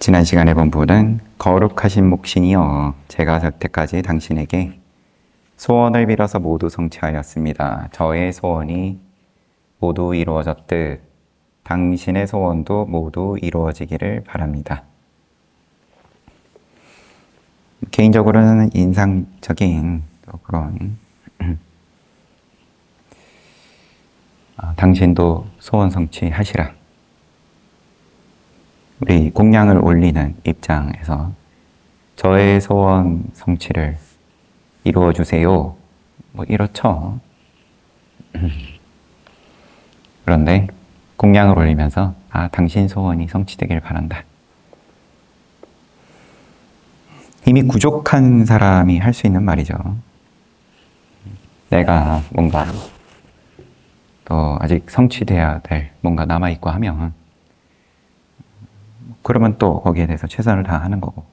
지난 시간에 본 부분은 거룩하신 목신이여 제가 여태까지 당신에게 소원을 빌어서 모두 성취하였습니다. 저의 소원이 모두 이루어졌듯 당신의 소원도 모두 이루어지기를 바랍니다. 개인적으로는 인상적인 그런 당신도 소원 성취하시라. 우리 공양을 올리는 입장에서 저의 소원 성취를 이루어주세요. 뭐 이렇죠. 그런데 공양을 올리면서 당신 소원이 성취되길 바란다. 이미 부족한 사람이 할 수 있는 말이죠. 내가 뭔가 또 아직 성취돼야 될 뭔가 남아있고 하면 그러면 또 거기에 대해서 최선을 다하는 거고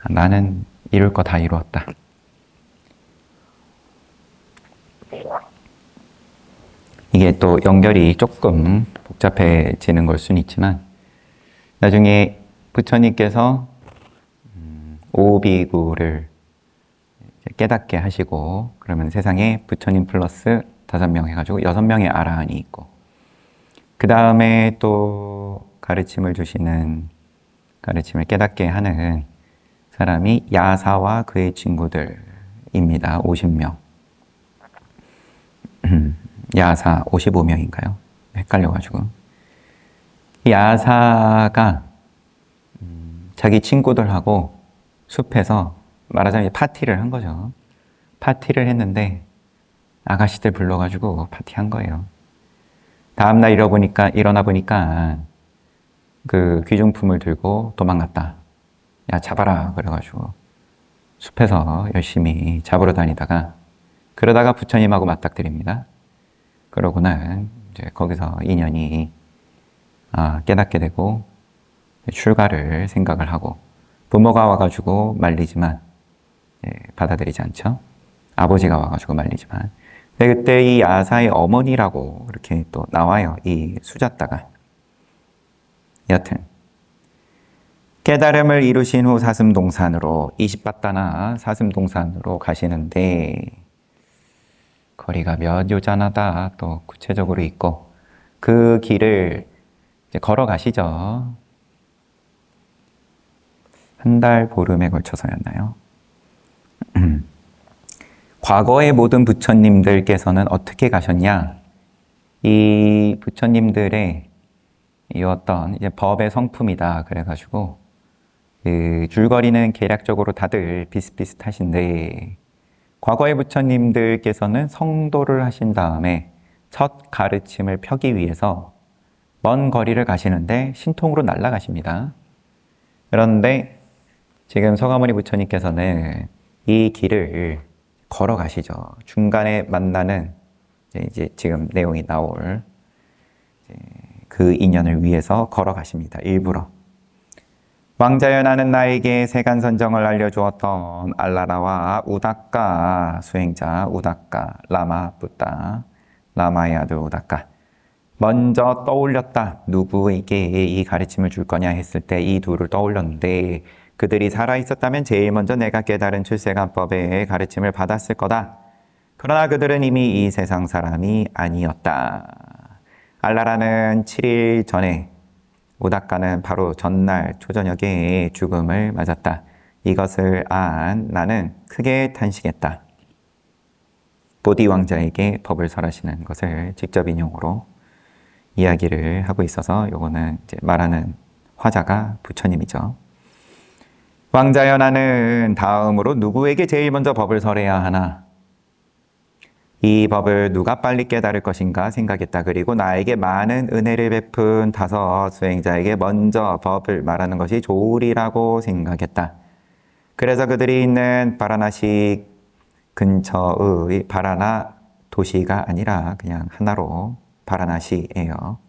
나는 이룰 거 다 이루었다. 이게 또 연결이 조금 복잡해지는 걸 수는 있지만 나중에 부처님께서 오비구를 깨닫게 하시고 그러면 세상에 부처님 플러스 5명 해가지고 6명의 아라한이 있고 그 다음에 또 가르침을 깨닫게 하는 사람이 야사와 그의 친구들입니다. 50명. 야사 55명인가요? 헷갈려가지고. 야사가 자기 친구들하고 숲에서 말하자면 파티를 한 거죠. 파티를 했는데 아가씨들 불러가지고 파티한 거예요. 다음날 일어나 보니까 그 귀중품을 들고 도망갔다. 야, 잡아라. 그래가지고 숲에서 열심히 잡으러 다니다가 그러다가 부처님하고 맞닥뜨립니다. 그러고는 이제 거기서 인연이 깨닫게 되고 출가를 생각을 하고 부모가 와가지고 말리지만 받아들이지 않죠. 아버지가 와가지고 말리지만 근데 그때 이 야사의 어머니라고 이렇게 또 나와요. 이 수자따가. 여튼 깨달음을 이루신 후 사슴동산으로 20바다나 사슴동산으로 가시는데 거리가 몇 요자나다 또 구체적으로 있고 그 길을 이제 걸어가시죠. 한 달 보름에 걸쳐서였나요? 과거의 모든 부처님들께서는 어떻게 가셨냐? 이 부처님들의 이 어떤 이제 법의 성품이다. 그래가지고 그 줄거리는 계략적으로 다들 비슷비슷하신데 과거의 부처님들께서는 성도를 하신 다음에 첫 가르침을 펴기 위해서 먼 거리를 가시는데 신통으로 날아가십니다. 그런데 지금 서가모니 부처님께서는 이 길을 걸어가시죠. 중간에 만나는 이제 지금 내용이 나올 그 인연을 위해서 걸어가십니다. 일부러. 왕자연하는 나에게 세간선정을 알려주었던 알라라와 우다까 수행자 우다까 라마 붓다 라마의 아들 우다까 먼저 떠올렸다. 누구에게 이 가르침을 줄 거냐 했을 때 이 둘을 떠올렸는데 그들이 살아있었다면 제일 먼저 내가 깨달은 출세간법의 가르침을 받았을 거다. 그러나 그들은 이미 이 세상 사람이 아니었다. 알라라는 7일 전에 우다까는 바로 전날 초저녁에 죽음을 맞았다. 이것을 안 나는 크게 탄식했다. 보디 왕자에게 법을 설하시는 것을 직접 인용으로 이야기를 하고 있어서 요거는 이제 말하는 화자가 부처님이죠. 왕자연하는 다음으로 누구에게 제일 먼저 법을 설해야 하나? 이 법을 누가 빨리 깨달을 것인가 생각했다. 그리고 나에게 많은 은혜를 베푼 5 수행자에게 먼저 법을 말하는 것이 좋으리라고 생각했다. 그래서 그들이 있는 바라나시 근처의 바라나 도시가 아니라 그냥 하나로 바라나시예요.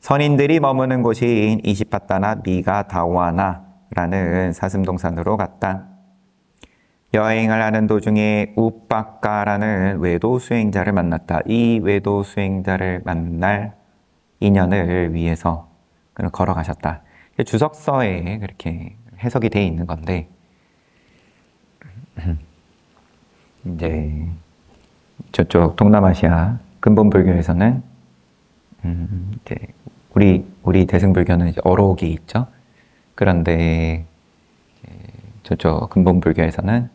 선인들이 머무는 곳인 이시파타나 미가다와나라는 사슴동산으로 갔다. 여행을 하는 도중에 우빠까라는 외도 수행자를 만났다. 이 외도 수행자를 만날 인연을 위해서 걸어가셨다. 주석서에 그렇게 해석이 돼 있는 건데, 이제 저쪽 동남아시아 근본불교에서는 이제 우리 대승불교는 이제 어록이 있죠. 그런데 저쪽 근본불교에서는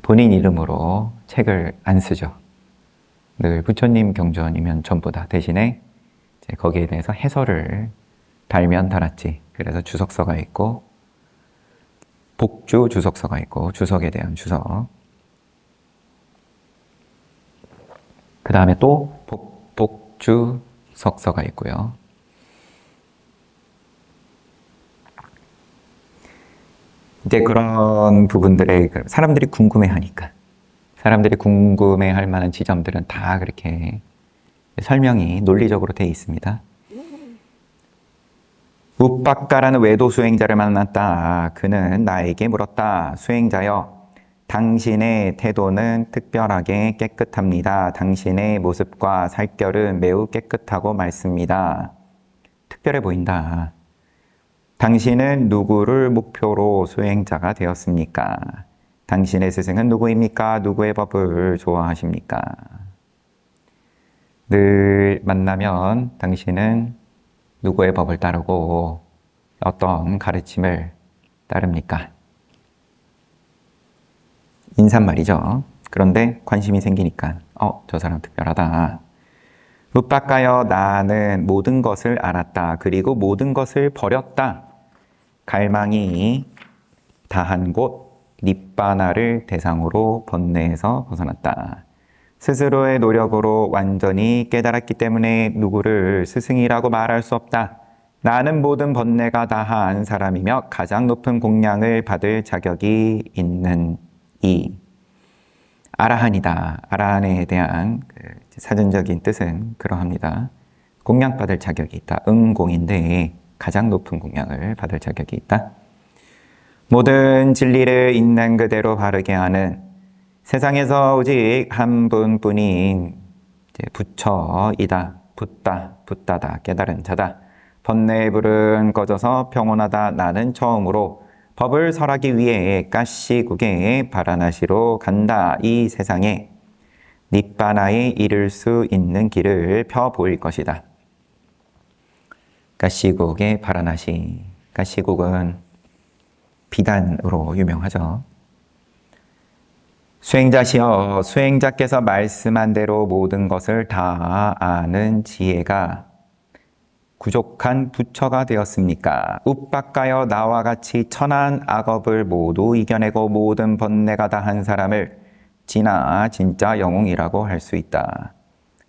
본인 이름으로 책을 안 쓰죠. 늘 부처님 경전이면 전부 다. 대신에 이제 거기에 대해서 해설을 달면 달았지. 그래서 주석서가 있고 복주 주석서가 있고 주석에 대한 주석. 그 다음에 또 복주 석서가 있고요. 이제 그런 부분들에 사람들이 궁금해하니까 사람들이 궁금해할 만한 지점들은 다 그렇게 설명이 논리적으로 되어 있습니다. 우빠까라는 외도 수행자를 만났다. 그는 나에게 물었다. 수행자여, 당신의 태도는 특별하게 깨끗합니다. 당신의 모습과 살결은 매우 깨끗하고 맑습니다. 특별해 보인다. 당신은 누구를 목표로 수행자가 되었습니까? 당신의 스승은 누구입니까? 누구의 법을 좋아하십니까? 늘 만나면 당신은 누구의 법을 따르고 어떤 가르침을 따릅니까? 인사말이죠. 그런데 관심이 생기니까 저 사람 특별하다. 묻바까여 나는 모든 것을 알았다. 그리고 모든 것을 버렸다. 갈망이 다한 곳 닛바나를 대상으로 번뇌에서 벗어났다. 스스로의 노력으로 완전히 깨달았기 때문에 누구를 스승이라고 말할 수 없다. 나는 모든 번뇌가 다한 사람이며 가장 높은 공양을 받을 자격이 있는 이 아라한이다. 아라한에 대한 사전적인 뜻은 그러합니다. 공양받을 자격이 있다. 응공인데 가장 높은 공양을 받을 자격이 있다. 모든 진리를 있는 그대로 바르게 하는 세상에서 오직 한 분뿐인 부처이다. 붓다다. 깨달은 자다. 번뇌의 불은 꺼져서 평온하다. 나는 처음으로 법을 설하기 위해 까시국의 바라나시로 간다. 이 세상에 닛바나에 이를 수 있는 길을 펴 보일 것이다. 까시국의 바라나시. 까시국은 비단으로 유명하죠. 수행자시여, 수행자께서 말씀한 대로 모든 것을 다 아는 지혜가 부족한 부처가 되었습니까? 웁바까여 나와 같이 천한 악업을 모두 이겨내고 모든 번뇌가 다한 사람을 진짜 영웅이라고 할 수 있다.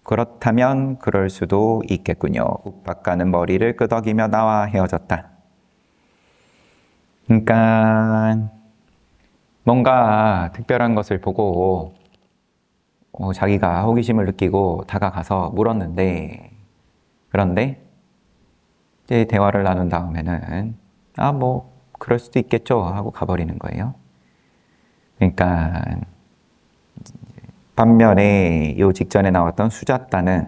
그렇다면 그럴 수도 있겠군요. 웁바까는 머리를 끄덕이며 나와 헤어졌다. 그러니까 뭔가 특별한 것을 보고 자기가 호기심을 느끼고 다가가서 물었는데, 그런데 이제 대화를 나눈 다음에는 그럴 수도 있겠죠 하고 가버리는 거예요. 그러니까 반면에 요 직전에 나왔던 수자따는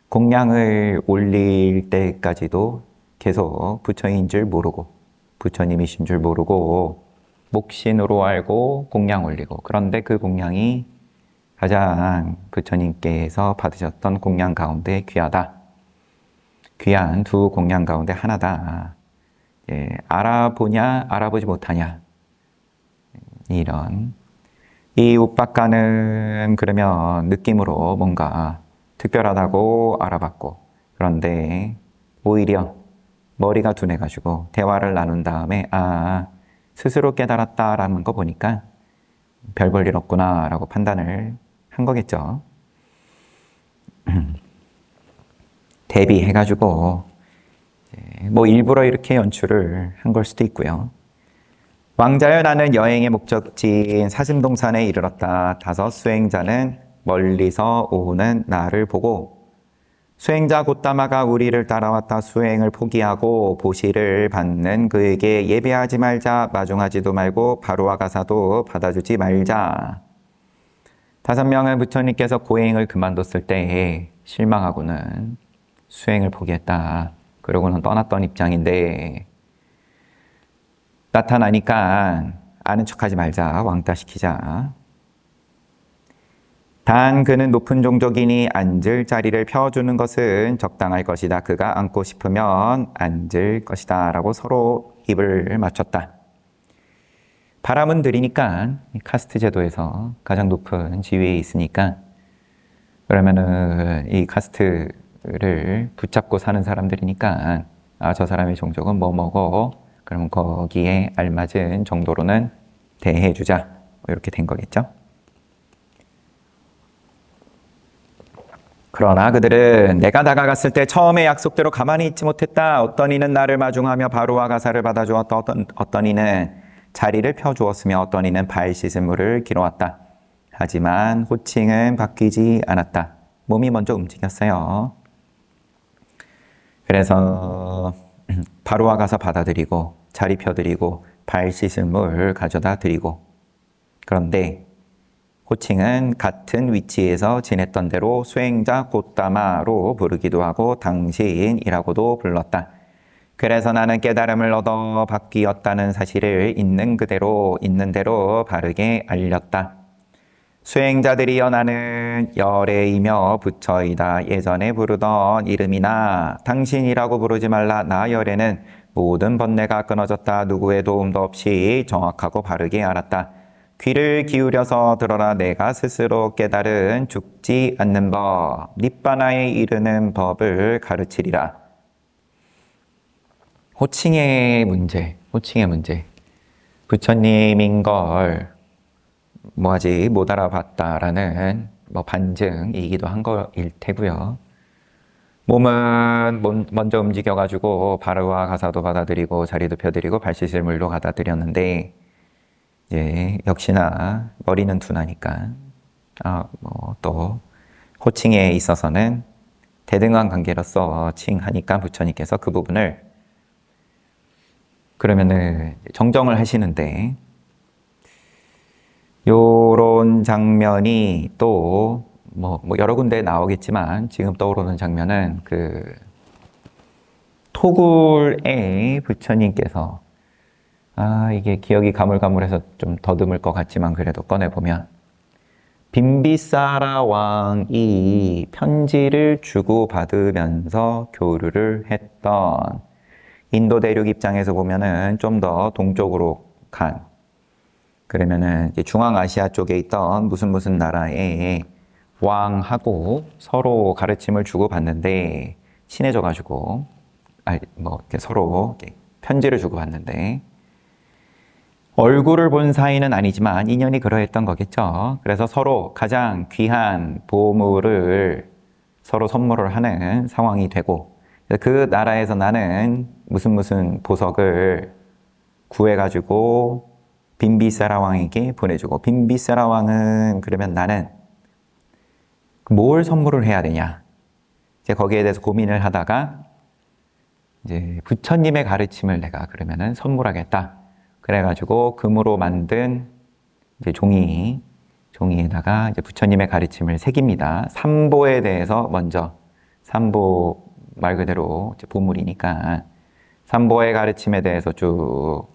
공양을 올릴 때까지도 계속 부처인 줄 모르고 부처님이신 줄 모르고 목신으로 알고 공양 올리고, 그런데 그 공양이 가장 부처님께서 받으셨던 공양 가운데 귀하다. 귀한 두 공양 가운데 하나다. 알아보냐 알아보지 못하냐, 이런. 이 웁바까는 그러면 느낌으로 뭔가 특별하다고 알아봤고, 그런데 오히려 머리가 둔해가지고 대화를 나눈 다음에 스스로 깨달았다라는 거 보니까 별 볼 일 없구나 라고 판단을 한 거겠죠. 대비해가지고 일부러 이렇게 연출을 한 걸 수도 있고요. 왕자여, 나는 여행의 목적지인 사슴동산에 이르렀다. 다섯 수행자는 멀리서 오는 나를 보고, 수행자 곧다마가 우리를 따라왔다. 수행을 포기하고 보시를 받는 그에게 예배하지 말자. 마중하지도 말고 바로와 가사도 받아주지 말자. 5명의 부처님께서 고행을 그만뒀을 때에 실망하고는 수행을 포기했다. 그러고는 떠났던 입장인데 나타나니까 아는 척하지 말자, 왕따 시키자. 단 그는 높은 종족이니 앉을 자리를 펴주는 것은 적당할 것이다. 그가 앉고 싶으면 앉을 것이다. 라고 서로 입을 맞췄다. 바람은 들이니까 카스트 제도에서 가장 높은 지위에 있으니까 그러면은 이 카스트를 붙잡고 사는 사람들이니까 저 사람의 종족은 뭐 뭐고 그럼 거기에 알맞은 정도로는 대해주자. 이렇게 된 거겠죠. 그러나 그들은 내가 다가갔을 때 처음에 약속대로 가만히 있지 못했다. 어떤 이는 나를 마중하며 바로와 가사를 받아주었다. 어떤 이는 자리를 펴주었으며 어떤 이는 발 씻은 물을 길어왔다. 하지만 호칭은 바뀌지 않았다. 몸이 먼저 움직였어요. 그래서 바로와 가사 받아들이고 자리 펴드리고 발 씻은 물 가져다 드리고 그런데 호칭은 같은 위치에서 지냈던 대로 수행자 곧다마로 부르기도 하고 당신이라고도 불렀다. 그래서 나는 깨달음을 얻어 바뀌었다는 사실을 있는 그대로 있는 대로 바르게 알렸다. 수행자들이여 나는 열애이며 부처이다. 예전에 부르던 이름이나 당신이라고 부르지 말라. 나 열애는 모든 번뇌가 끊어졌다. 누구의 도움도 없이 정확하고 바르게 알았다. 귀를 기울여서 들어라. 내가 스스로 깨달은 죽지 않는 법, 니바나에 이르는 법을 가르치리라. 호칭의 문제. 부처님인 걸 뭐하지 못 알아봤다라는 반증이기도 한 거일 테고요. 몸은 먼저 움직여가지고 바르와 가사도 받아들이고 자리도 펴드리고 발 씻을 물도 갖다 드렸는데 역시나 머리는 둔하니까 또 호칭에 있어서는 대등한 관계로서 칭하니까 부처님께서 그 부분을 그러면은 정정을 하시는데 요런 장면이 또 여러 군데 나오겠지만 지금 떠오르는 장면은 그 토굴에 부처님께서 이게 기억이 가물가물해서 좀 더듬을 것 같지만 그래도 꺼내보면 빈비사라 왕이 편지를 주고받으면서 교류를 했던 인도 대륙 입장에서 보면은 좀 더 동쪽으로 간 그러면은 중앙아시아 쪽에 있던 무슨 나라의 왕하고 서로 가르침을 주고받는데 친해져가지고 이렇게 서로 편지를 주고받는데 얼굴을 본 사이는 아니지만 인연이 그러했던 거겠죠. 그래서 서로 가장 귀한 보물을 서로 선물을 하는 상황이 되고 그 나라에서 나는 무슨 보석을 구해가지고 빈비사라 왕에게 보내주고 빈비사라 왕은 그러면 나는 뭘 선물을 해야 되냐 이제 거기에 대해서 고민을 하다가 이제 부처님의 가르침을 내가 그러면은 선물하겠다. 그래가지고 금으로 만든 이제 종이에다가 이제 부처님의 가르침을 새깁니다. 삼보에 대해서 먼저 삼보 말 그대로 이제 보물이니까 삼보의 가르침에 대해서 쭉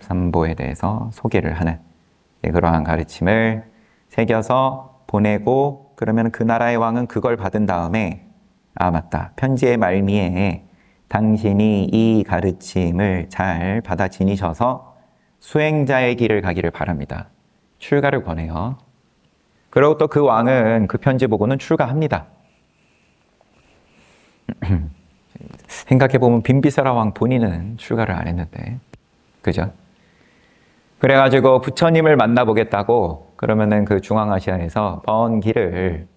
삼보에 대해서 소개를 하는 그러한 가르침을 새겨서 보내고 그러면 그 나라의 왕은 그걸 받은 다음에 맞다. 편지의 말미에 당신이 이 가르침을 잘 받아 지니셔서 수행자의 길을 가기를 바랍니다. 출가를 권해요. 그리고 또 그 왕은 그 편지 보고는 출가합니다. 생각해보면 빈비사라 왕 본인은 출가를 안 했는데 그죠? 그래가지고 부처님을 만나보겠다고 그러면은 그 중앙아시아에서 먼 길을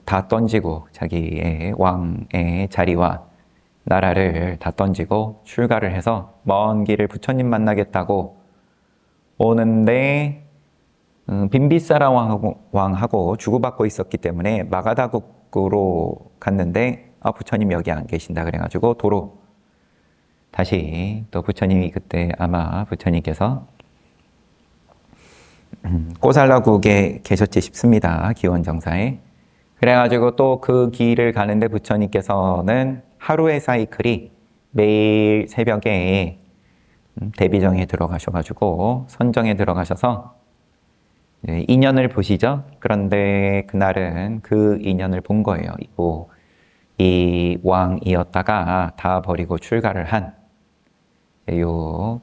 다 던지고 자기의 왕의 자리와 나라를 다 던지고 출가를 해서 먼 길을 부처님 만나겠다고 오는데 빈비사라 왕하고 주고받고 있었기 때문에 마가다국으로 갔는데 부처님 여기 안 계신다 그래가지고 도로 다시 또 부처님이 그때 아마 부처님께서 코살라국에 계셨지 싶습니다. 기원정사에. 그래가지고 또 그 길을 가는데 부처님께서는 하루의 사이클이 매일 새벽에 대비정에 들어가셔가지고 선정에 들어가셔서 인연을 보시죠. 그런데 그날은 그 인연을 본 거예요. 이 왕이었다가 다 버리고 출가를 한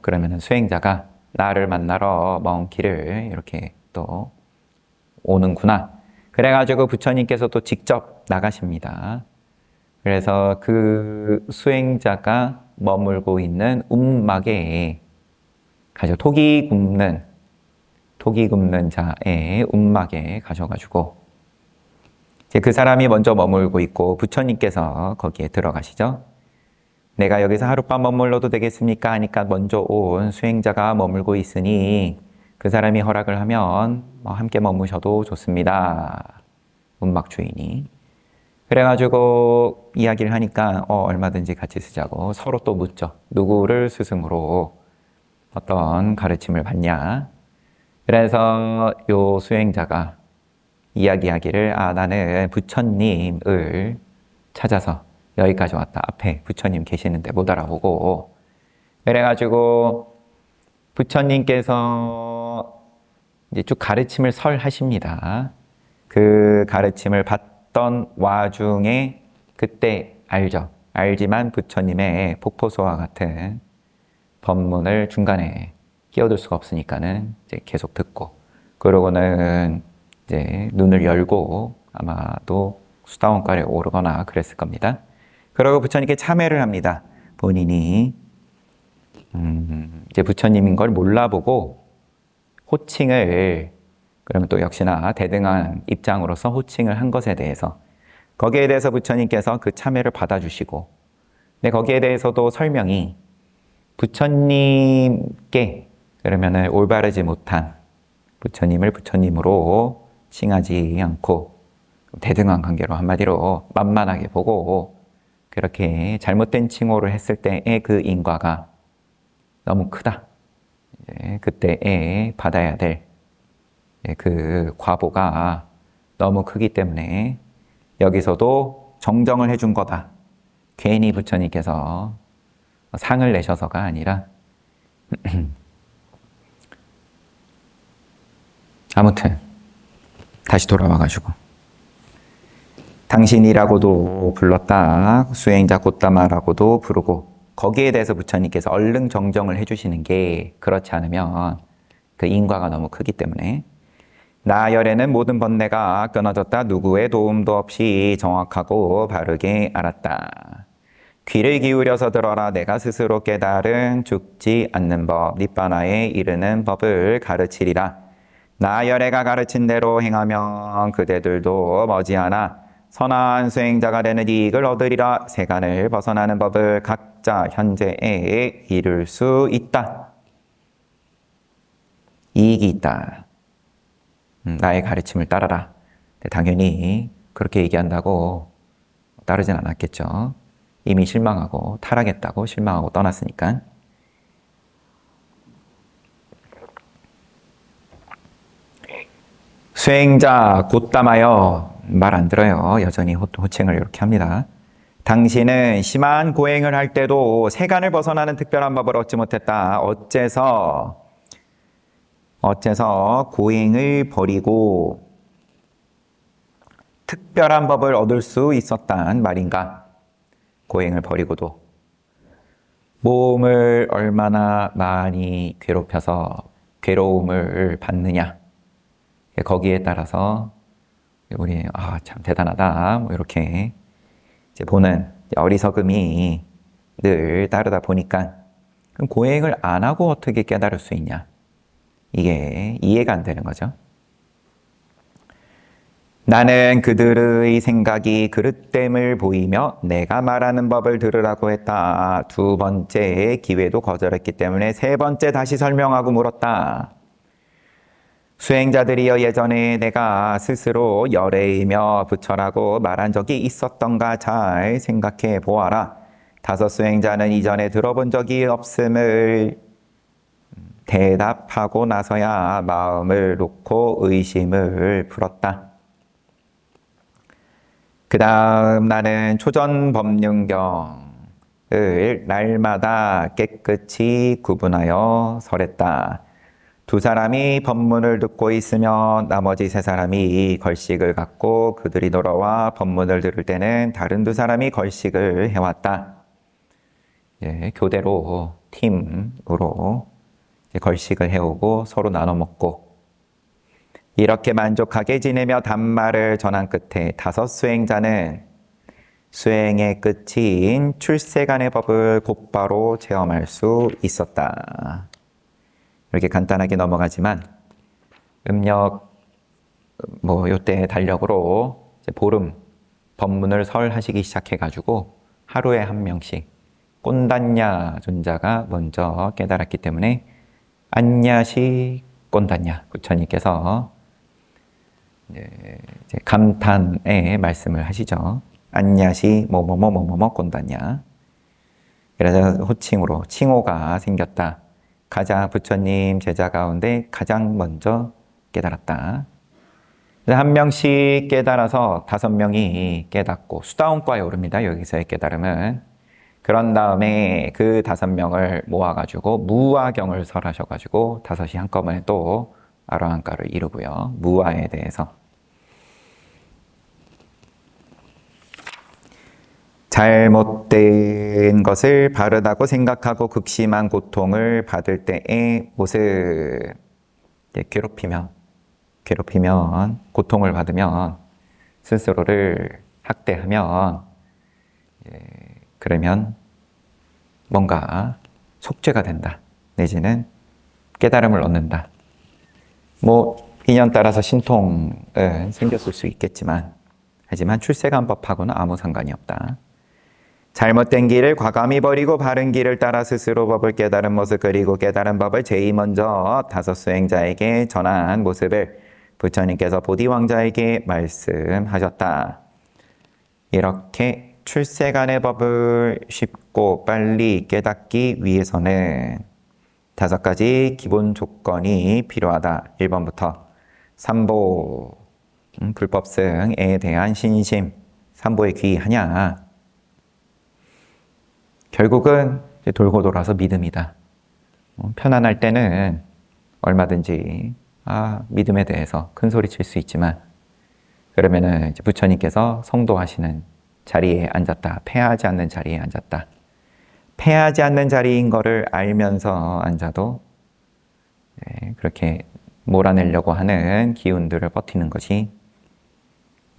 그러면은 수행자가 나를 만나러 먼 길을 이렇게 또 오는구나. 그래가지고 부처님께서 또 직접 나가십니다. 그래서 그 수행자가 머물고 있는 움막에 가죠. 토기 굽는 자의 움막에 가셔가지고 이제 그 사람이 먼저 머물고 있고 부처님께서 거기에 들어가시죠. 내가 여기서 하룻밤 머물러도 되겠습니까? 하니까 먼저 온 수행자가 머물고 있으니 그 사람이 허락을 하면 함께 머무셔도 좋습니다. 움막 주인이. 그래가지고 이야기를 하니까 얼마든지 같이 쓰자고 서로 또 묻죠. 누구를 스승으로 어떤 가르침을 받냐. 그래서 요 수행자가 이야기하기를 나는 부처님을 찾아서 여기까지 왔다. 앞에 부처님 계시는데 못 알아보고. 그래가지고 부처님께서 이제 쭉 가르침을 설하십니다. 그 가르침을 받던 와중에 그때 알지만 부처님의 폭포수와 같은 법문을 중간에 끼어들 수가 없으니까는 이제 계속 듣고 그러고는 이제 눈을 열고 아마도 수다원가에 오르거나 그랬을 겁니다. 그러고 부처님께 참회를 합니다. 본인이 이제 부처님인 걸 몰라보고 호칭을 그러면 또 역시나 대등한 입장으로서 호칭을 한 것에 대해서 거기에 대해서 부처님께서 그 참회를 받아주시고 근데 거기에 대해서도 설명이 부처님께 그러면은 올바르지 못한 부처님을 부처님으로 칭하지 않고 대등한 관계로 한마디로 만만하게 보고 그렇게 잘못된 칭호를 했을 때의 그 인과가 너무 크다. 이제 그때에 받아야 될 그 과보가 너무 크기 때문에 여기서도 정정을 해준 거다. 괜히 부처님께서 상을 내셔서가 아니라 아무튼 다시 돌아와가지고 당신이라고도 불렀다. 수행자 곧다마라고도 부르고 거기에 대해서 부처님께서 얼른 정정을 해주시는 게 그렇지 않으면 그 인과가 너무 크기 때문에 나열에는 모든 번뇌가 끊어졌다. 누구의 도움도 없이 정확하고 바르게 알았다. 귀를 기울여서 들어라. 내가 스스로 깨달은 죽지 않는 법, 니빠나에 이르는 법을 가르치리라. 나열애가 가르친 대로 행하면 그대들도 머지않아 선한 수행자가 되는 이익을 얻으리라. 세간을 벗어나는 법을 각자 현재에 이룰 수 있다. 이익이 있다. 나의 가르침을 따라라. 당연히 그렇게 얘기한다고 따르진 않았겠죠. 이미 실망하고 타락했다고 실망하고 떠났으니까. 수행자 곧담하여 말 안 들어요. 여전히 호칭을 이렇게 합니다. 당신은 심한 고행을 할 때도 세간을 벗어나는 특별한 법을 얻지 못했다. 어째서 고행을 버리고 특별한 법을 얻을 수 있었단 말인가? 고행을 버리고도 몸을 얼마나 많이 괴롭혀서 괴로움을 받느냐? 거기에 따라서 우리 참 대단하다 뭐 이렇게 이제 보는 어리석음이 늘 따르다 보니까 그럼 고행을 안 하고 어떻게 깨달을 수 있냐? 이게 이해가 안 되는 거죠. 나는 그들의 생각이 그릇됨을 보이며 내가 말하는 법을 들으라고 했다. 두 번째 기회도 거절했기 때문에 세 번째 다시 설명하고 물었다. 수행자들이여 예전에 내가 스스로 열애이며 부처라고 말한 적이 있었던가 잘 생각해 보아라. 다섯 수행자는 이전에 들어본 적이 없음을 대답하고 나서야 마음을 놓고 의심을 풀었다. 그 다음 나는 초전법륜경을 날마다 깨끗이 구분하여 설했다. 두 사람이 법문을 듣고 있으면 나머지 세 사람이 걸식을 갖고 그들이 돌아와 법문을 들을 때는 다른 두 사람이 걸식을 해왔다. 예, 교대로 팀으로 걸식을 해오고 서로 나눠 먹고 이렇게 만족하게 지내며 단말을 전한 끝에 다섯 수행자는 수행의 끝인 출세간의 법을 곧바로 체험할 수 있었다. 이렇게 간단하게 넘어가지만 음력 요때 달력으로 이제 보름 법문을 설하시기 시작해가지고 하루에 한 명씩 꼰단냐 존자가 먼저 깨달았기 때문에 안냐시 꼰단냐 부처님께서 이제 감탄의 말씀을 하시죠. 안냐시 뭐뭐뭐뭐뭐 꼰단냐. 그래서 호칭으로 칭호가 생겼다. 가장 부처님 제자 가운데 가장 먼저 깨달았다. 한 명씩 깨달아서 5명이 깨닫고 수다원과에 오릅니다. 여기서의 깨달음은. 그런 다음에 그 5명을 모아가지고 무아경을 설하셔가지고 5이 한꺼번에 또 아라한가를 이루고요. 무아에 대해서. 잘못된 것을 바르다고 생각하고 극심한 고통을 받을 때의 모습. 괴롭히면, 고통을 받으면, 스스로를 학대하면, 그러면 뭔가 속죄가 된다. 내지는 깨달음을 얻는다. 인연 따라서 신통은 생겼을 수 있겠지만, 하지만 출세간법하고는 아무 상관이 없다. 잘못된 길을 과감히 버리고 바른 길을 따라 스스로 법을 깨달은 모습 그리고 깨달은 법을 제일 먼저 5 수행자에게 전한 모습을 부처님께서 보디왕자에게 말씀하셨다. 이렇게 출세간의 법을 쉽고 빨리 깨닫기 위해서는 5가지 기본 조건이 필요하다. 1번부터 삼보, 불법승에 대한 신심, 삼보에 귀하냐. 결국은 돌고 돌아서 믿음이다. 편안할 때는 얼마든지 믿음에 대해서 큰 소리 칠 수 있지만 그러면은 이제 부처님께서 성도하시는 자리에 앉았다. 패하지 않는 자리에 앉았다. 패하지 않는 자리인 거를 알면서 앉아도 그렇게 몰아내려고 하는 기운들을 버티는 것이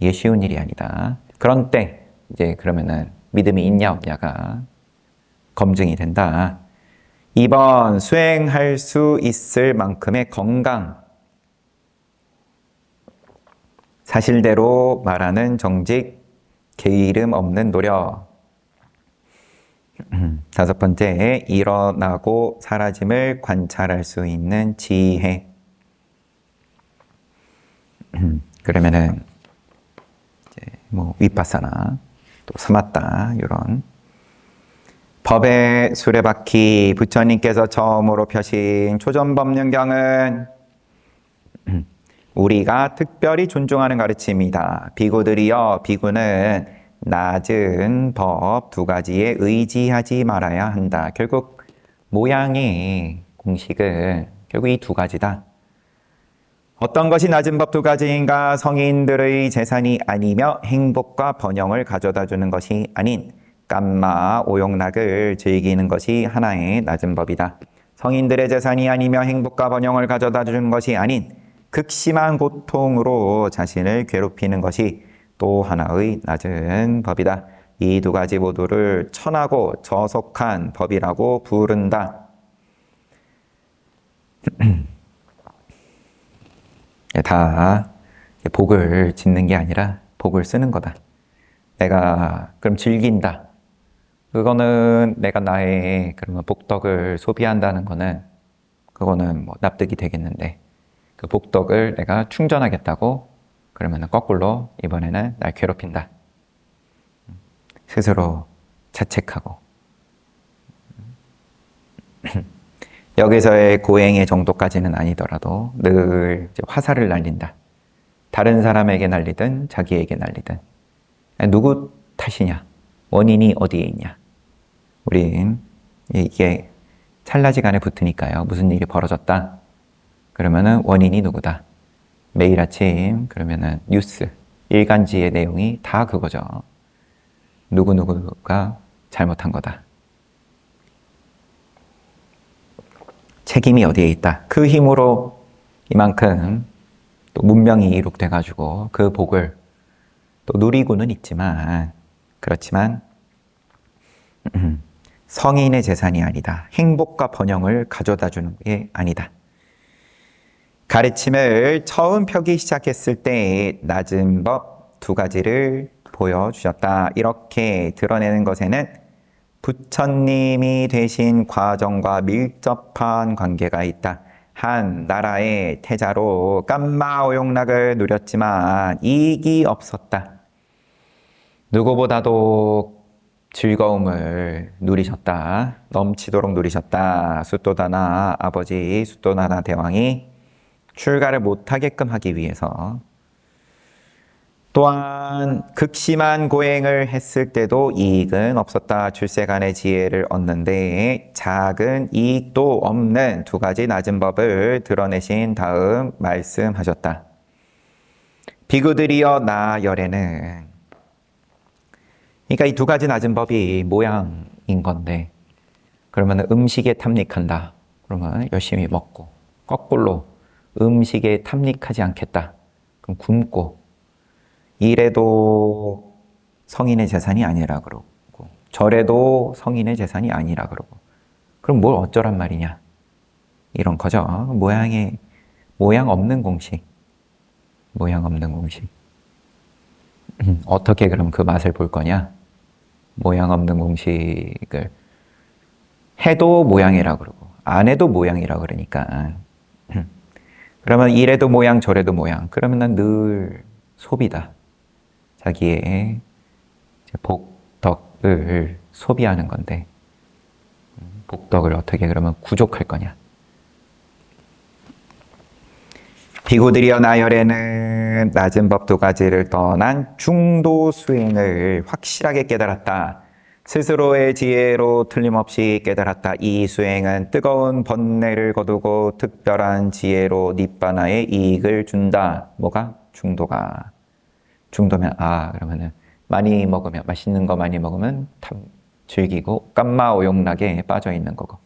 이게 쉬운 일이 아니다. 그런 때 이제 그러면은 믿음이 있냐 없냐가 검증이 된다. 2번, 수행할 수 있을 만큼의 건강. 사실대로 말하는 정직, 게으름 없는 노력. 5번째, 일어나고 사라짐을 관찰할 수 있는 지혜. 그러면은 이제 위파사나 또 사마타 이런 법의 수레바퀴 부처님께서 처음으로 펴신 초전법륜경은 우리가 특별히 존중하는 가르침이다. 비구들이여, 비구는 낮은 법 2가지에 의지하지 말아야 한다. 결국 모양의 공식은 결국 이 2가지다. 어떤 것이 낮은 법 2가지인가? 성인들의 재산이 아니며 행복과 번영을 가져다 주는 것이 아닌 깜마, 오용락을 즐기는 것이 하나의 낮은 법이다. 성인들의 재산이 아니며 행복과 번영을 가져다 주는 것이 아닌 극심한 고통으로 자신을 괴롭히는 것이 또 하나의 낮은 법이다. 이 2가지 모두를 천하고 저속한 법이라고 부른다. 다 복을 짓는 게 아니라 복을 쓰는 거다. 내가 그럼 즐긴다. 그거는 내가 나의 그러면 복덕을 소비한다는 거는 그거는 납득이 되겠는데 그 복덕을 내가 충전하겠다고 그러면 거꾸로 이번에는 날 괴롭힌다. 스스로 자책하고 여기서의 고행의 정도까지는 아니더라도 늘 화살을 날린다. 다른 사람에게 날리든 자기에게 날리든 누구 탓이냐? 원인이 어디에 있냐? 우린 이게 찰나지간에 붙으니까요. 무슨 일이 벌어졌다? 그러면은 원인이 누구다? 매일 아침 그러면은 뉴스, 일간지의 내용이 다 그거죠. 누구누구가 잘못한 거다. 책임이 어디에 있다. 그 힘으로 이만큼 또 문명이 이룩돼가지고 그 복을 또 누리고는 있지만, 그렇지만 성인의 재산이 아니다. 행복과 번영을 가져다 주는 게 아니다. 가르침을 처음 펴기 시작했을 때 낮은 법 두 가지를 보여주셨다. 이렇게 드러내는 것에는 부처님이 되신 과정과 밀접한 관계가 있다. 한 나라의 태자로 깜마오용락을 누렸지만 이익이 없었다. 누구보다도 즐거움을 누리셨다. 넘치도록 누리셨다. 수또다나 아버지 수또나나 대왕이 출가를 못하게끔 하기 위해서, 또한 극심한 고행을 했을 때도 이익은 없었다. 출세간의 지혜를 얻는데 작은 이익도 없는 두 가지 낮은 법을 드러내신 다음 말씀하셨다. 비구들이여 나 열에는, 그러니까 이 두 가지 낮은 법이 모양인 건데, 그러면 음식에 탐닉한다. 그러면 열심히 먹고, 거꾸로 음식에 탐닉하지 않겠다. 그럼 굶고, 이래도 성인의 재산이 아니라 그러고, 저래도 성인의 재산이 아니라 그러고, 그럼 뭘 어쩌란 말이냐? 이런 거죠. 모양 없는 공식. 모양 없는 공식. 어떻게 그럼 그 맛을 볼 거냐? 모양 없는 공식을 해도 모양이라 그러고, 안 해도 모양이라 그러니까. 그러면 이래도 모양, 저래도 모양. 그러면 늘 소비다. 자기의 복덕을 소비하는 건데, 복덕을 어떻게 그러면 구족할 거냐? 비구들이여 나열에는 낮은 법 두 가지를 떠난 중도 수행을 확실하게 깨달았다. 스스로의 지혜로 틀림없이 깨달았다. 이 수행은 뜨거운 번뇌를 거두고 특별한 지혜로 닛바나의 이익을 준다. 뭐가? 중도가. 중도면 그러면은 많이 먹으면, 맛있는 거 많이 먹으면 즐기고 깜마오용락에 빠져 있는 거고,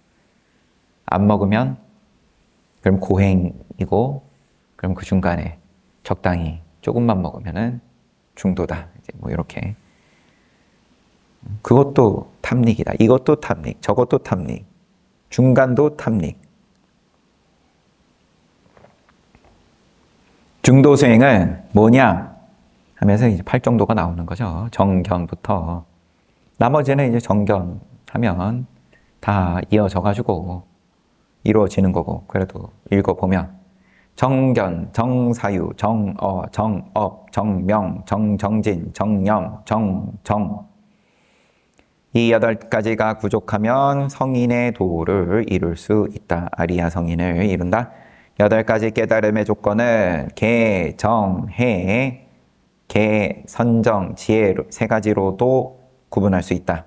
안 먹으면 그럼 고행이고, 그럼 그 중간에 적당히 조금만 먹으면은 중도다. 이제 뭐 이렇게. 그것도 탐닉이다. 이것도 탐닉, 저것도 탐닉, 중간도 탐닉. 중도 수행은 뭐냐 하면서 이제 8정도가 나오는 거죠. 정견부터. 나머지는 이제 정견하면 다 이어져 가지고 이루어지는 거고, 그래도 읽어보면 정견, 정사유, 정어, 정업, 정명, 정정진, 정념, 정정. 이 8가지가 부족하면 성인의 도를 이룰 수 있다. 아리야 성인을 이룬다. 8가지 깨달음의 조건은 개, 정, 해, 개, 선정, 지혜 3가지로도 구분할 수 있다.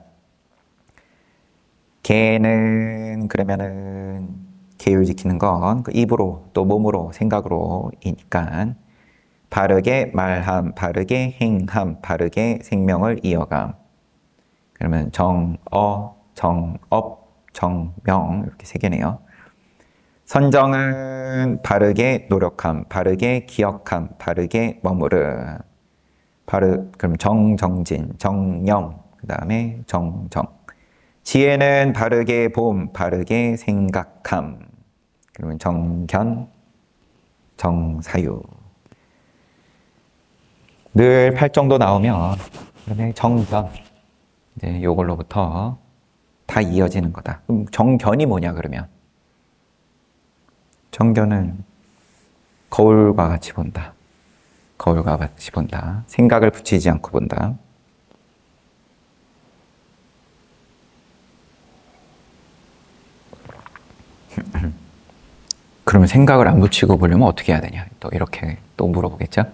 개는 그러면은 계율 지키는 건 입으로 또 몸으로 생각으로이니까 바르게 말함, 바르게 행함, 바르게 생명을 이어감. 그러면 정어, 정업, 정명 이렇게 3개네요. 선정은 바르게 노력함, 바르게 기억함, 바르게 머무름. 그럼 정정진, 정념, 그 다음에 정정. 지혜는 바르게 봄, 바르게 생각함. 그러면 정견, 정사유. 늘 8정도 나오면 그다음에 정견. 이제 요걸로부터 다 이어지는 거다. 그럼 정견이 뭐냐 그러면? 정견은 거울과 같이 본다. 거울과 같이 본다. 생각을 붙이지 않고 본다. 그러면 생각을 안 붙이고 보려면 어떻게 해야 되냐? 또 이렇게 또 물어보겠죠?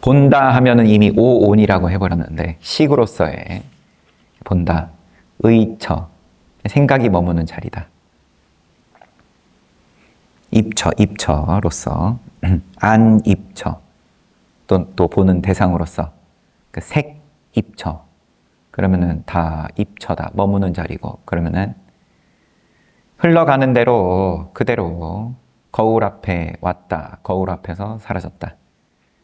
본다 하면은 이미 오온이라고 해버렸는데 식으로서의 본다, 의처, 생각이 머무는 자리다. 입처로서 안입처, 또 보는 대상으로서 그 색입처, 그러면은 다 입처다, 머무는 자리고, 그러면은 흘러가는 대로 그대로 거울 앞에 왔다, 거울 앞에서 사라졌다.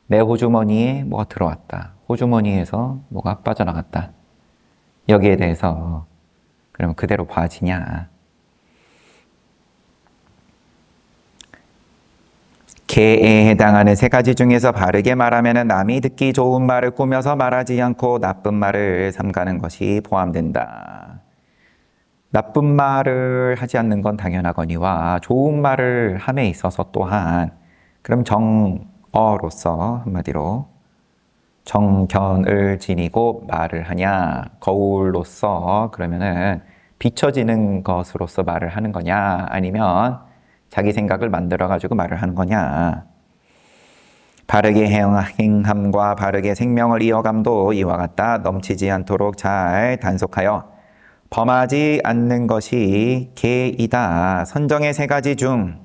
내 호주머니에 뭐가 들어왔다, 호주머니에서 뭐가 빠져나갔다. 여기에 대해서 그러면 그대로 봐지냐. 개에 해당하는 세 가지 중에서 바르게 말하면 남이 듣기 좋은 말을 꾸며서 말하지 않고 나쁜 말을 삼가는 것이 포함된다. 나쁜 말을 하지 않는 건 당연하거니와 좋은 말을 함에 있어서 또한 그럼 정어로서 한마디로 정견을 지니고 말을 하냐, 거울로서 그러면은 비춰지는 것으로서 말을 하는 거냐, 아니면 자기 생각을 만들어가지고 말을 하는 거냐. 바르게 행함과 바르게 생명을 이어감도 이와 같다. 넘치지 않도록 잘 단속하여 범하지 않는 것이 계이다. 선정의 세 가지 중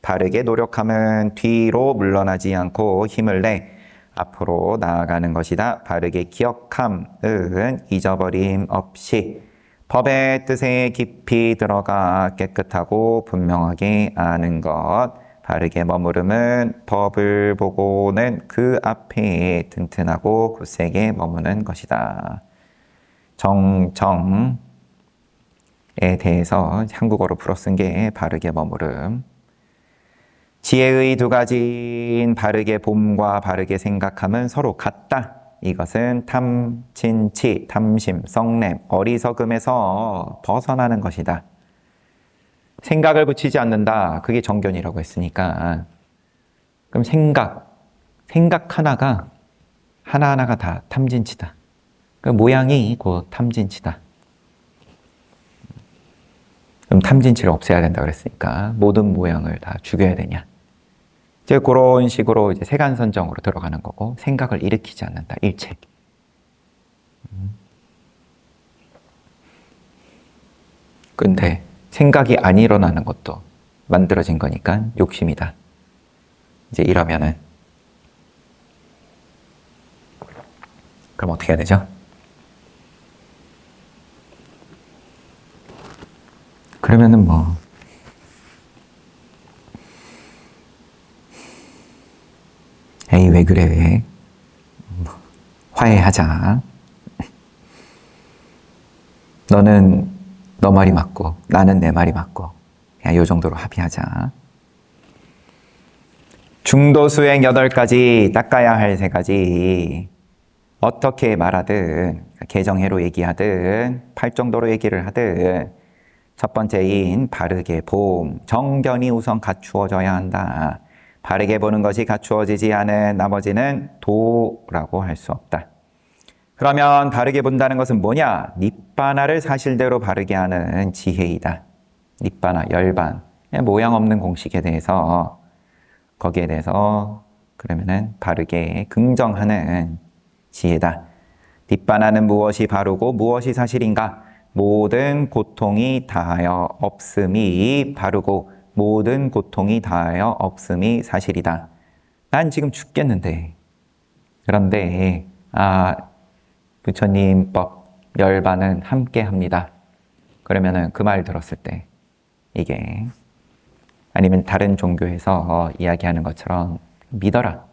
바르게 노력함은 뒤로 물러나지 않고 힘을 내 앞으로 나아가는 것이다. 바르게 기억함은 잊어버림 없이 법의 뜻에 깊이 들어가 깨끗하고 분명하게 아는 것. 바르게 머무름은 법을 보고는 그 앞에 튼튼하고 굳세게 머무는 것이다. 정정에 대해서 한국어로 풀어 쓴 게 바르게 머무름. 지혜의 두 가지인 바르게 봄과 바르게 생각함은 서로 같다. 이것은 탐진치, 탐심, 성냄, 어리석음에서 벗어나는 것이다. 생각을 붙이지 않는다. 그게 정견이라고 했으니까. 그럼 생각 하나하나가 다 탐진치다. 그 모양이 곧 탐진치다. 그럼 탐진치를 없애야 된다 그랬으니까 모든 모양을 다 죽여야 되냐. 이제 그런 식으로 이제 세간선정으로 들어가는 거고, 생각을 일으키지 않는다, 일체. 근데 생각이 안 일어나는 것도 만들어진 거니까 욕심이다. 이제 이러면은 그럼 어떻게 해야 되죠? 그러면은 뭐 에이 왜 그래 왜 화해하자. 너는 너 말이 맞고 나는 내 말이 맞고 그냥 요 정도로 합의하자. 중도 수행 8가지, 닦아야 할 3가지. 어떻게 말하든 개정해로 얘기하든 팔정도로 얘기를 하든 첫 번째인 바르게 봄, 정견이 우선 갖추어져야 한다. 바르게 보는 것이 갖추어지지 않은 나머지는 도라고 할 수 없다. 그러면 바르게 본다는 것은 뭐냐? 닛바나를 사실대로 바르게 하는 지혜이다. 닛바나, 열반, 모양 없는 공식에 대해서 거기에 대해서 그러면은 바르게 긍정하는 지혜다. 닛바나는 무엇이 바르고 무엇이 사실인가? 모든 고통이 다하여 없음이 바르고 모든 고통이 다하여 없음이 사실이다. 난 지금 죽겠는데. 그런데 부처님 법 열반은 함께 합니다. 그러면은 그 말 들었을 때 이게 아니면 다른 종교에서 이야기하는 것처럼 믿어라.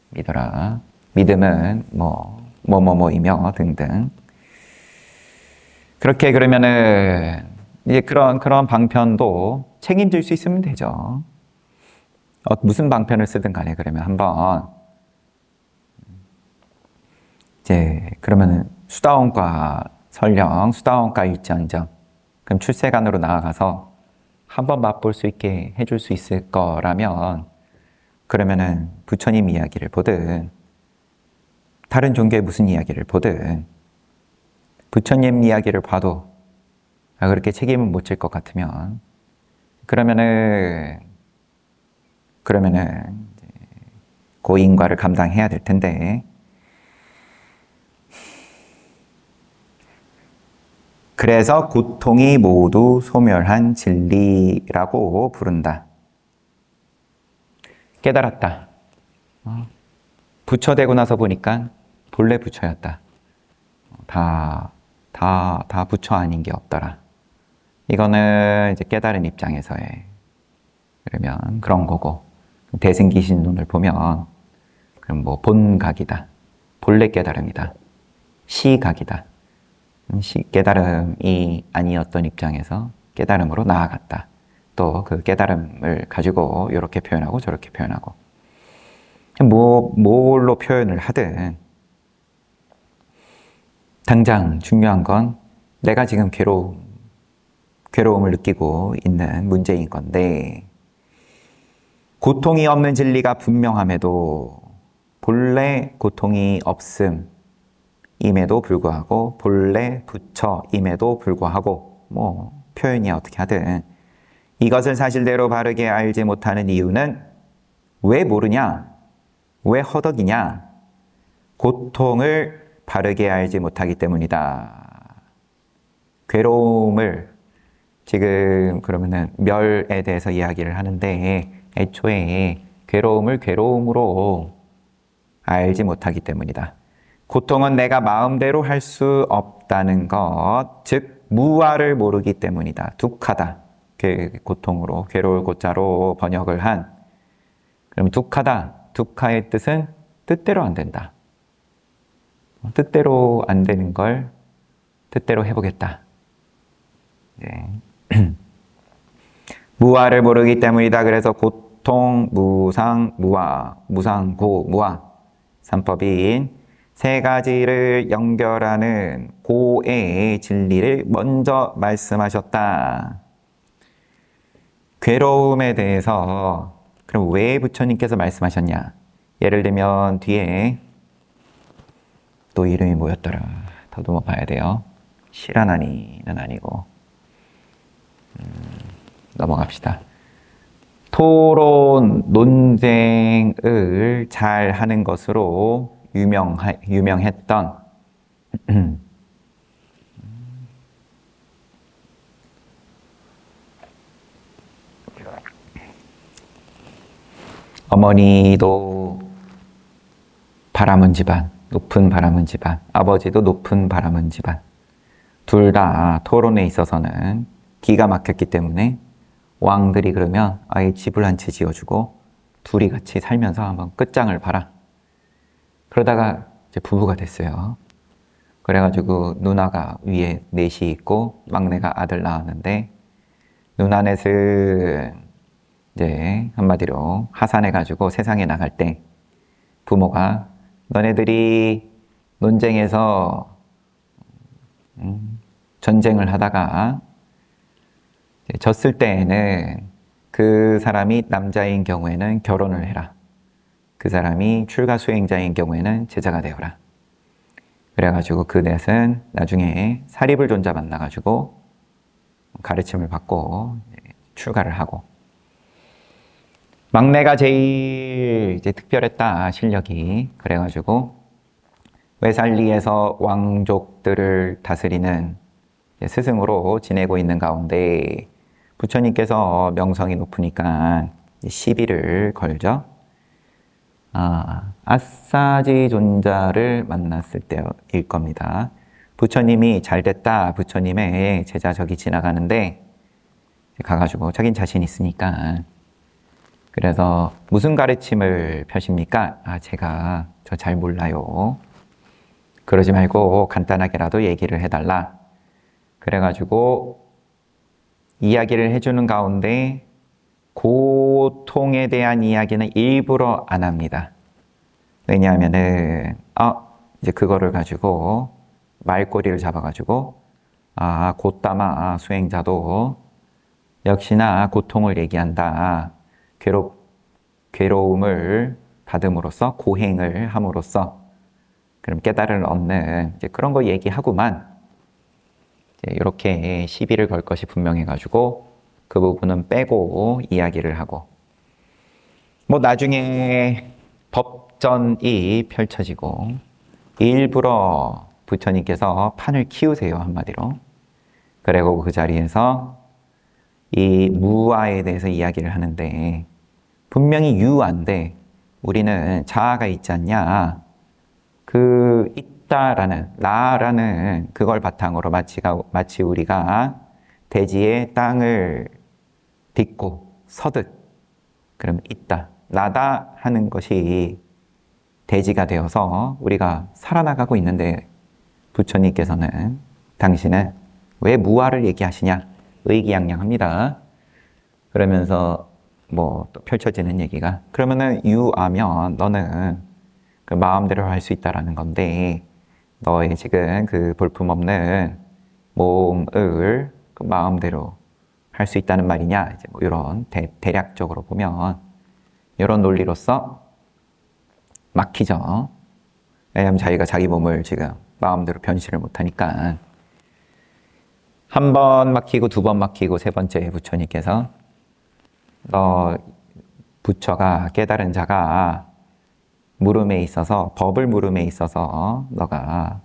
믿어라. 믿음은 뭐뭐뭐이며 등등. 그렇게 그러면은 이제 그런 방편도 책임질 수 있으면 되죠. 무슨 방편을 쓰든 간에 그러면 한번 이제 그러면은 수다원과 설령 수다원과 일지언정 그럼 출세관으로 나아가서 한번 맛볼 수 있게 해줄 수 있을 거라면 그러면은 부처님 이야기를 보든 다른 종교의 무슨 이야기를 보든 부처님 이야기를 봐도 그렇게 책임을 못 질 것 같으면 그러면은 그 인과를 감당해야 될 텐데 그래서 고통이 모두 소멸한 진리라고 부른다. 깨달았다. 부처되고 나서 보니까 본래 부처였다. 다 부처 아닌 게 없더라. 이거는 이제 깨달은 입장에서의 그러면 그런 거고 대승기신론을 보면 그럼 뭐 본각이다. 본래 깨달음이다. 시각이다. 깨달음이 아니었던 입장에서 깨달음으로 나아갔다. 또 그 깨달음을 가지고 이렇게 표현하고 저렇게 표현하고 뭘로 표현을 하든 당장 중요한 건 내가 지금 괴로움을 느끼고 있는 문제인 건데 고통이 없는 진리가 분명함에도 본래 고통이 없음임에도 불구하고 본래 부처임에도 불구하고 뭐 표현이 어떻게 하든 이것을 사실대로 바르게 알지 못하는 이유는 왜 모르냐? 왜 허덕이냐? 고통을 바르게 알지 못하기 때문이다. 괴로움을 지금 그러면은 멸에 대해서 이야기를 하는데 애초에 괴로움을 괴로움으로 알지 못하기 때문이다. 고통은 내가 마음대로 할 수 없다는 것, 즉 무아를 모르기 때문이다. 두카다. 그 고통으로 괴로울 고자로 번역을 한 그럼 두카다. 두카의 뜻은 뜻대로 안 된다. 뜻대로 안 되는 걸 뜻대로 해보겠다. 네. 무아를 모르기 때문이다. 그래서 고통, 무상, 무아, 무상고, 무아 삼법인 세 가지를 연결하는 고의 진리를 먼저 말씀하셨다. 괴로움에 대해서 그럼 왜 부처님께서 말씀하셨냐? 예를 들면 뒤에 또 이름이 뭐였더라? 더듬어 봐야 돼요. 시라나니는 아니고 넘어갑시다. 토론, 논쟁을 잘 하는 것으로 유명했던 어머니도 바람은 집안, 높은 바람은 집안, 아버지도 높은 바람은 집안. 둘 다 토론에 있어서는 기가 막혔기 때문에 왕들이 그러면 아예 집을 한 채 지어주고 둘이 같이 살면서 한번 끝장을 봐라. 그러다가 이제 부부가 됐어요. 그래가지고 누나가 위에 넷이 있고 막내가 아들 낳았는데 누나 넷은 이제 한마디로 하산해가지고 세상에 나갈 때 부모가 너네들이 논쟁에서 전쟁을 하다가 졌을 때에는 그 사람이 남자인 경우에는 결혼을 해라. 그 사람이 출가 수행자인 경우에는 제자가 되어라. 그래가지고 그 넷은 나중에 사리불 존자 만나가지고 가르침을 받고 출가를 하고 막내가 제일 이제 특별했다, 실력이. 그래가지고 외살리에서 왕족들을 다스리는 스승으로 지내고 있는 가운데 부처님께서 명성이 높으니까 시비를 걸죠. 아싸지 존자를 만났을 때일 겁니다. 부처님이 잘됐다. 부처님의 제자 저기 지나가는데 가가지고 자긴 자신 있으니까 그래서 무슨 가르침을 펴십니까? 제가 저 잘 몰라요. 그러지 말고 간단하게라도 얘기를 해달라. 그래가지고 이야기를 해주는 가운데 고통에 대한 이야기는 일부러 안 합니다. 왜냐하면은 이제 그거를 가지고 말꼬리를 잡아가지고 곧다마 수행자도 역시나 고통을 얘기한다. 괴로움을 받음으로써 고행을 함으로써 그럼 깨달음을 얻는 이제 그런 거 얘기하고만 이렇게 시비를 걸 것이 분명해가지고 그 부분은 빼고 이야기를 하고 뭐 나중에 법전이 펼쳐지고 일부러 부처님께서 판을 키우세요, 한마디로. 그리고 그 자리에서 이 무아에 대해서 이야기를 하는데 분명히 유아인데 우리는 자아가 있지 않냐. 그 있다라는 나라는 그걸 바탕으로 마치 우리가 대지의 땅을 딛고 서듯 그럼 있다, 나다 하는 것이 대지가 되어서 우리가 살아나가고 있는데 부처님께서는 당신은 왜 무아를 얘기하시냐 의기양양합니다. 그러면서 뭐 또 펼쳐지는 얘기가 그러면은 유아면 너는 그 마음대로 할 수 있다라는 건데 너의 지금 그 볼품없는 몸을 그 마음대로 할 수 있다는 말이냐 이제 뭐 이런 대략적으로 보면 이런 논리로서 막히죠. 왜냐하면 자기가 자기 몸을 지금 마음대로 변신을 못하니까 한 번 막히고 두 번 막히고 세 번째 부처님께서 너 부처가 깨달은 자가 물음에 있어서 법을 물음에 있어서 너가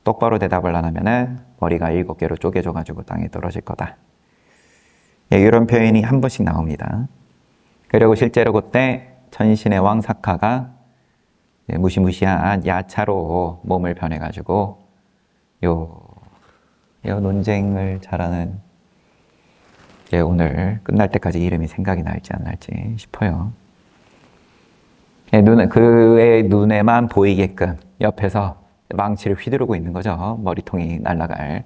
똑바로 대답을 안 하면은 머리가 7개로 쪼개져 가지고 땅에 떨어질 거다. 예, 이런 표현이 한 번씩 나옵니다. 그리고 실제로 그때 천신의 왕 사카가 무시무시한 야차로 몸을 변해가지고 요 논쟁을 잘하는 오늘 끝날 때까지 이름이 생각이 날지 안 날지 싶어요. 그의 눈에만 보이게끔 옆에서 망치를 휘두르고 있는 거죠. 머리통이 날아갈.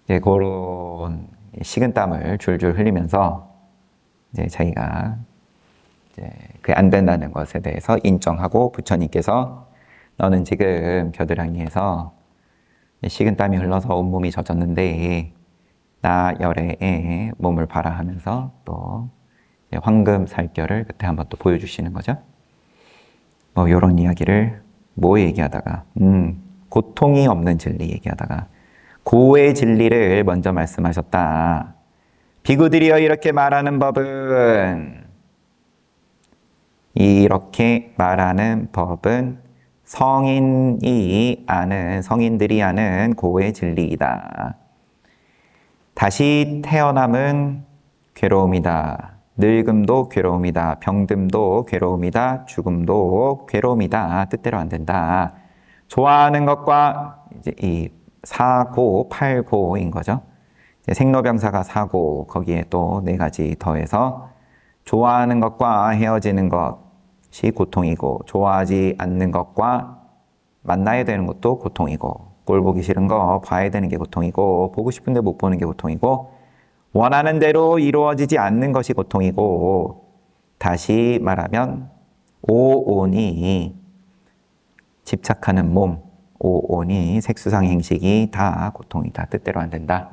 그런 식은땀을 줄줄 흘리면서 이제 자기가 그게 안 된다는 것에 대해서 인정하고 부처님께서 너는 지금 겨드랑이에서 식은땀이 흘러서 온몸이 젖었는데 나 열애에 몸을 봐라 하면서 또 황금 살결을 그때 한번 또 보여주시는 거죠. 뭐 이런 이야기를 뭐 얘기하다가 고통이 없는 진리 얘기하다가 고의 진리를 먼저 말씀하셨다. 비구들이여 이렇게 말하는 법은 이렇게 말하는 법은 성인들이 아는 고의 진리이다. 다시 태어남은 괴로움이다. 늙음도 괴로움이다. 병듦도 괴로움이다. 죽음도 괴로움이다. 뜻대로 안 된다. 좋아하는 것과 이제 이 사고, 팔고인 거죠. 생로병사가 사고, 거기에 또 4가지 더해서 좋아하는 것과 헤어지는 것이 고통이고, 좋아하지 않는 것과 만나야 되는 것도 고통이고, 꼴 보기 싫은 거 봐야 되는 게 고통이고, 보고 싶은데 못 보는 게 고통이고, 원하는 대로 이루어지지 않는 것이 고통이고, 다시 말하면 오온이 집착하는 몸, 오온이 색수상 행식이 다 고통이다. 뜻대로 안 된다.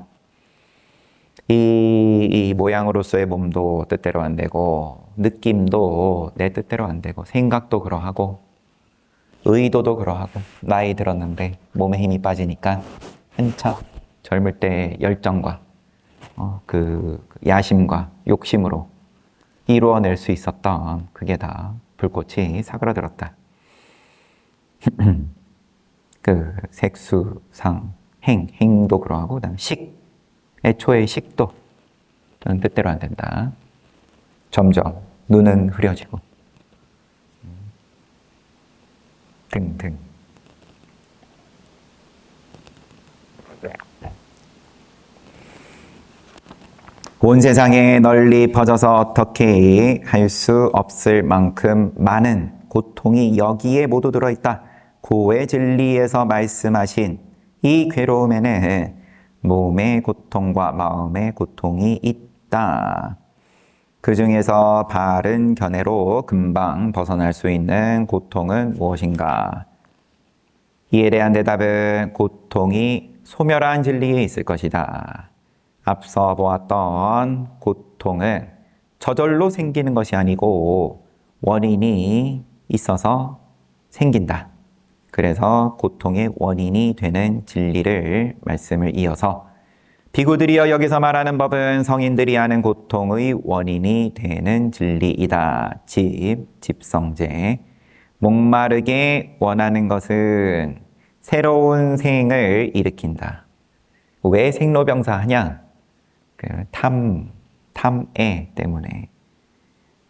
이 모양으로서의 몸도 뜻대로 안 되고, 느낌도 내 뜻대로 안 되고, 생각도 그러하고, 의도도 그러하고, 나이 들었는데 몸에 힘이 빠지니까 한참 젊을 때 열정과 그 야심과 욕심으로 이루어낼 수 있었던 그게 다 불꽃이 사그라들었다. 그 색수, 상, 행도 그러하고 그다음 애초의 식도 저는 뜻대로 안 된다. 점점 눈은 흐려지고 등등. 온 세상에 널리 퍼져서 어떻게 할 수 없을 만큼 많은 고통이 여기에 모두 들어있다. 고의 진리에서 말씀하신 이 괴로움에는 몸의 고통과 마음의 고통이 있다. 그 중에서 바른 견해로 금방 벗어날 수 있는 고통은 무엇인가? 이에 대한 대답은 고통이 소멸한 진리에 있을 것이다. 앞서 보았던 고통은 저절로 생기는 것이 아니고 원인이 있어서 생긴다. 그래서 고통의 원인이 되는 진리를 말씀을 이어서 비구들이여 여기서 말하는 법은 성인들이 하는 고통의 원인이 되는 진리이다. 집성제. 목마르게 원하는 것은 새로운 생을 일으킨다. 왜 생로병사 하냐? 탐애 때문에.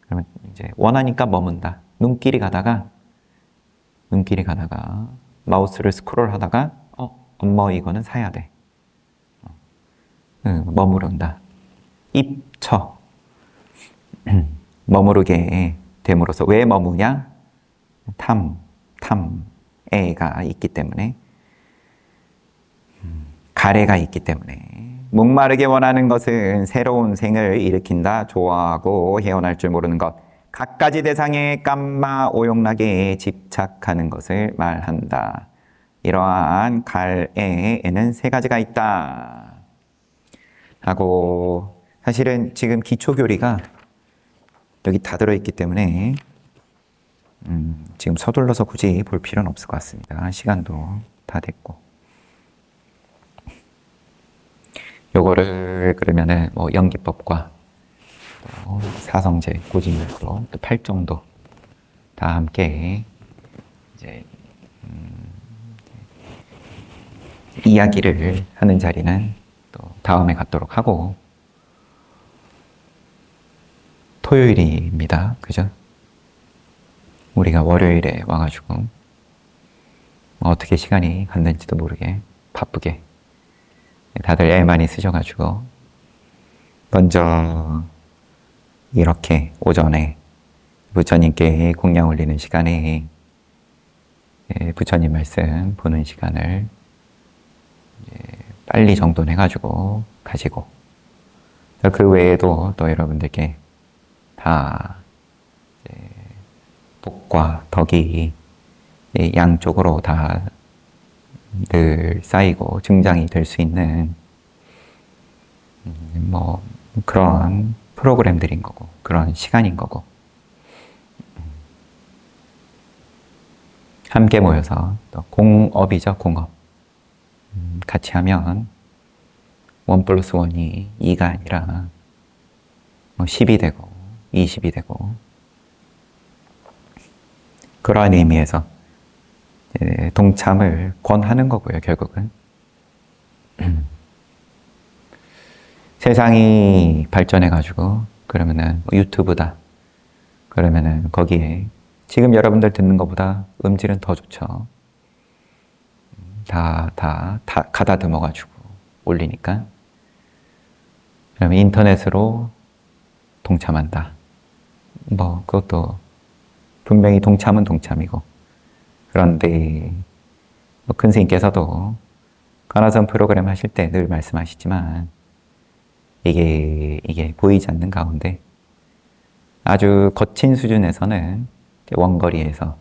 그러면 이제 원하니까 머문다. 눈길이 가다가 마우스를 스크롤 하다가 엄마 이거는 사야 돼. 머무른다. 입처. 머무르게 됨으로써 왜 머무냐? 탐애가 있기 때문에, 가래가 있기 때문에. 목마르게 원하는 것은 새로운 생을 일으킨다. 좋아하고 헤어날 줄 모르는 것. 갖가지 대상에 깜마 오용나게 집착하는 것을 말한다. 이러한 갈에는 세 가지가 있다. 하고, 사실은 지금 기초교리가 여기 다 들어있기 때문에 지금 서둘러서 굳이 볼 필요는 없을 것 같습니다. 시간도 다 됐고. 요거를 그러면은 뭐 연기법과 또 사성제, 고진율도 또 팔정도 다 함께 이제 이야기를 하는 자리는 또 다음에 갖도록 하고, 토요일입니다. 그죠? 우리가 월요일에 와가지고 어떻게 시간이 갔는지도 모르게 바쁘게 다들 애 많이 쓰셔가지고 먼저 이렇게 오전에 부처님께 공양 올리는 시간에 부처님 말씀 보는 시간을 빨리 정돈해가지고 가시고, 그 외에도 또 여러분들께 다 복과 덕이 양쪽으로 다 늘 쌓이고 증장이 될 수 있는 뭐 그런 프로그램들인 거고, 그런 시간인 거고, 함께 모여서 또 공업이죠. 공업. 같이 하면 1+1이 2가 아니라 뭐 10이 되고 20이 되고, 그러한 의미에서 동참을 권하는 거고요. 결국은 세상이 발전해가지고 그러면은 뭐 유튜브다 그러면은 거기에 지금 여러분들 듣는 것보다 음질은 더 좋죠. 다 가다듬어가지고 올리니까. 그러면 인터넷으로 동참한다. 뭐 그것도 분명히 동참은 동참이고, 그런데 뭐 큰 스님께서도 간화선 프로그램 하실 때 늘 말씀하시지만 이게 보이지 않는 가운데 아주 거친 수준에서는 원거리에서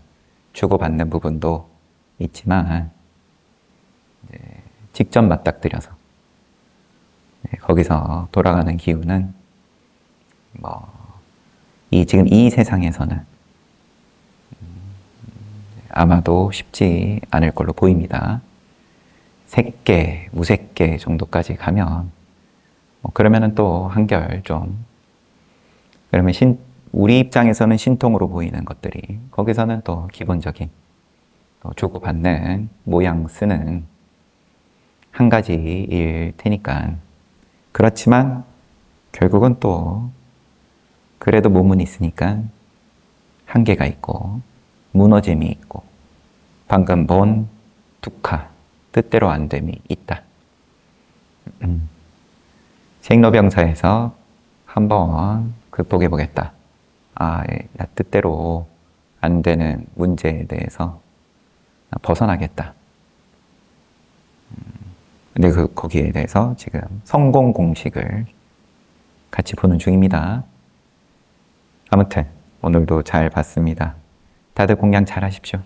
주고받는 부분도 있지만 직접 맞닥뜨려서 거기서 돌아가는 기운은 지금 이 세상에서는 아마도 쉽지 않을 걸로 보입니다. 색계, 무색계 정도까지 가면 그러면은 또 한결 좀, 그러면 우리 입장에서는 신통으로 보이는 것들이 거기서는 또 기본적인 또 주고받는 모양 쓰는 한 가지일 테니까. 그렇지만 결국은 또 그래도 몸은 있으니까 한계가 있고 무너짐이 있고 방금 본 두카, 뜻대로 안 됨이 있다. 생로병사에서 한번 극복해 보겠다. 나 뜻대로 안 되는 문제에 대해서 벗어나겠다. 근데 거기에 대해서 지금 성공 공식을 같이 보는 중입니다. 아무튼 오늘도 잘 봤습니다. 다들 공양 잘 하십시오.